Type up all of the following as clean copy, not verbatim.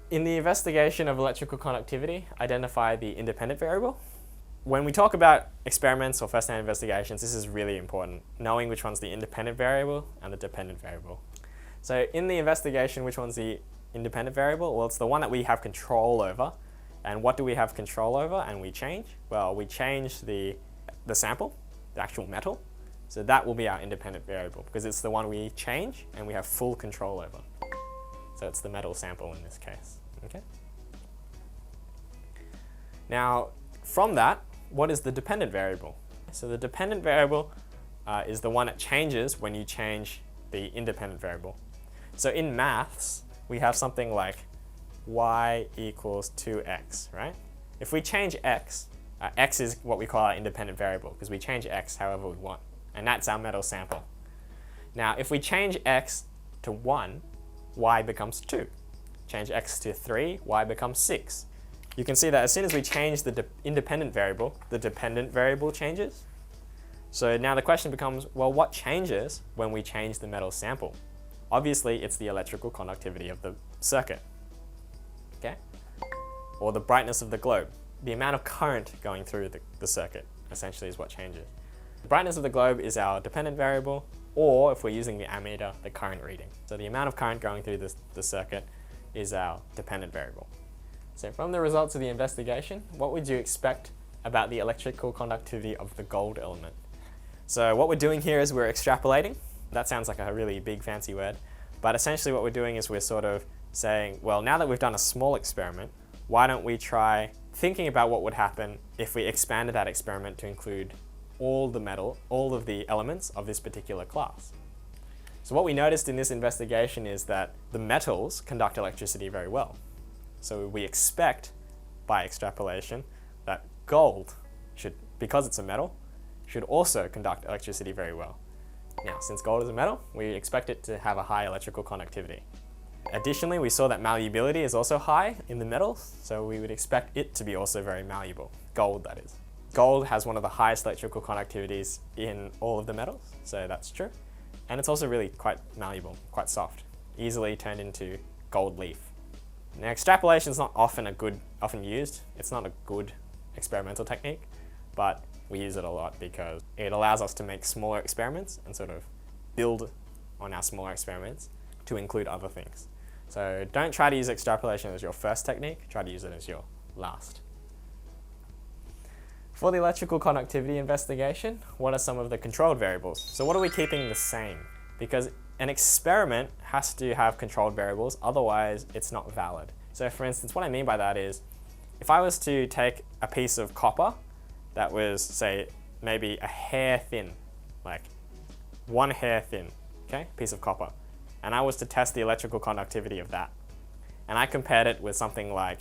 In the investigation of electrical conductivity, identify the independent variable. When we talk about experiments or first-hand investigations, this is really important, knowing which one's the independent variable and the dependent variable. So in the investigation, which one's the independent variable? Well, it's the one that we have control over. And what do we have control over and we change? Well, we change the sample, the actual metal. So that will be our independent variable because it's the one we change and we have full control over. So it's the metal sample in this case, okay? Now, from that, what is the dependent variable? So the dependent variable is the one that changes when you change the independent variable. So in maths, we have something like y equals 2x, right? If we change x, x is what we call our independent variable because we change x however we want, and that's our metal sample. Now, if we change x to 1, y becomes 2. Change x to 3, y becomes 6. You can see that as soon as we change the independent variable, the dependent variable changes. So now the question becomes, well, what changes when we change the metal sample? Obviously, it's the electrical conductivity of the circuit, okay? Or the brightness of the globe. The amount of current going through the circuit, essentially, is what changes. The brightness of the globe is our dependent variable, or if we're using the ammeter, the current reading. So the amount of current going through the circuit is our dependent variable. So from the results of the investigation, what would you expect about the electrical conductivity of the gold element? So what we're doing here is we're extrapolating. That sounds like a really big fancy word, but essentially what we're doing is we're sort of saying, well, now that we've done a small experiment, why don't we try thinking about what would happen if we expanded that experiment to include all of the elements of this particular class. So what we noticed in this investigation is that the metals conduct electricity very well. So we expect, by extrapolation, that gold should, because it's a metal, should also conduct electricity very well. Now, since gold is a metal, we expect it to have a high electrical conductivity. Additionally, we saw that malleability is also high in the metals, so we would expect it to be also very malleable. Gold, that is. Gold has one of the highest electrical conductivities in all of the metals, so that's true. And it's also really quite malleable, quite soft, easily turned into gold leaf. Now, extrapolation is not often used. It's not a good experimental technique, but we use it a lot because it allows us to make smaller experiments and sort of build on our smaller experiments to include other things. So don't try to use extrapolation as your first technique, try to use it as your last. For the electrical conductivity investigation, what are some of the controlled variables? So what are we keeping the same? Because an experiment has to have controlled variables, otherwise it's not valid. So for instance, what I mean by that is, if I was to take a piece of copper that was, say, maybe a hair thin, like 1 hair thin, okay, piece of copper, and I was to test the electrical conductivity of that, and I compared it with something like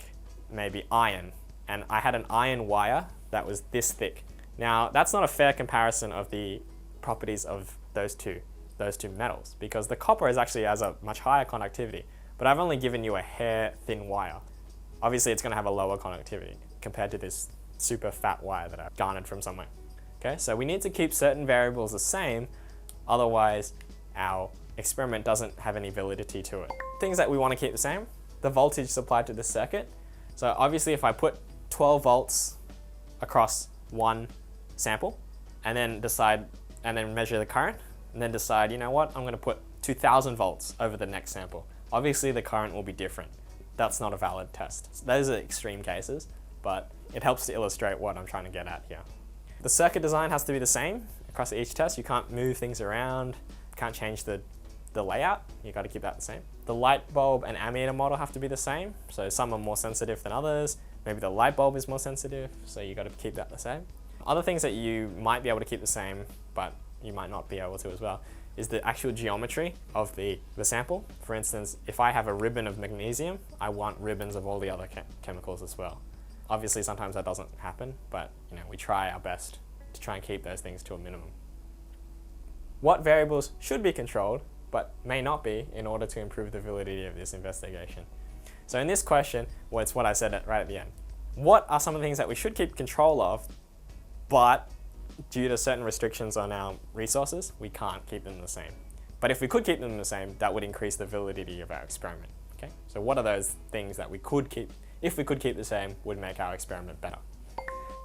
maybe iron, and I had an iron wire that was this thick. Now, that's not a fair comparison of the properties of those two metals, because the copper actually has a much higher conductivity, but I've only given you a hair thin wire. Obviously, it's going to have a lower conductivity compared to this super fat wire that I've garnered from somewhere. Okay, so we need to keep certain variables the same, otherwise our experiment doesn't have any validity to it. Things that we want to keep the same, the voltage supplied to the circuit. So obviously if I put 12 volts across one sample and then measure the current and then decide, you know what, I'm going to put 2000 volts over the next sample. Obviously the current will be different. That's not a valid test. So those are extreme cases, but it helps to illustrate what I'm trying to get at here. The circuit design has to be the same across each test. You can't move things around, can't change the layout, you got to keep that the same. The light bulb and ammeter model have to be the same, so some are more sensitive than others. Maybe the light bulb is more sensitive, so you got to keep that the same. Other things that you might be able to keep the same, but you might not be able to as well, is the actual geometry of the sample. For instance, if I have a ribbon of magnesium, I want ribbons of all the other chemicals as well. Obviously, sometimes that doesn't happen, but we try our best to try and keep those things to a minimum. What variables should be controlled, but may not be, in order to improve the validity of this investigation? So in this question, well, it's what I said right at the end. What are some of the things that we should keep control of, but due to certain restrictions on our resources, we can't keep them the same? But if we could keep them the same, that would increase the validity of our experiment. Okay, so what are those things that we could keep, if we could keep the same, would make our experiment better?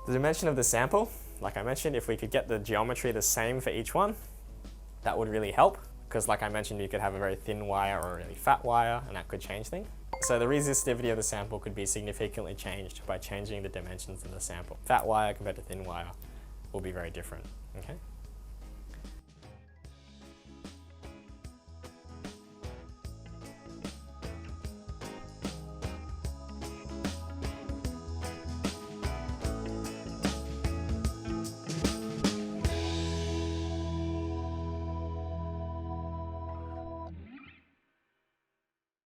The dimension of the sample, like I mentioned, if we could get the geometry the same for each one, that would really help, because like I mentioned, you could have a very thin wire or a really fat wire, and that could change things. So the resistivity of the sample could be significantly changed by changing the dimensions of the sample. Fat wire compared to thin wire will be very different, okay?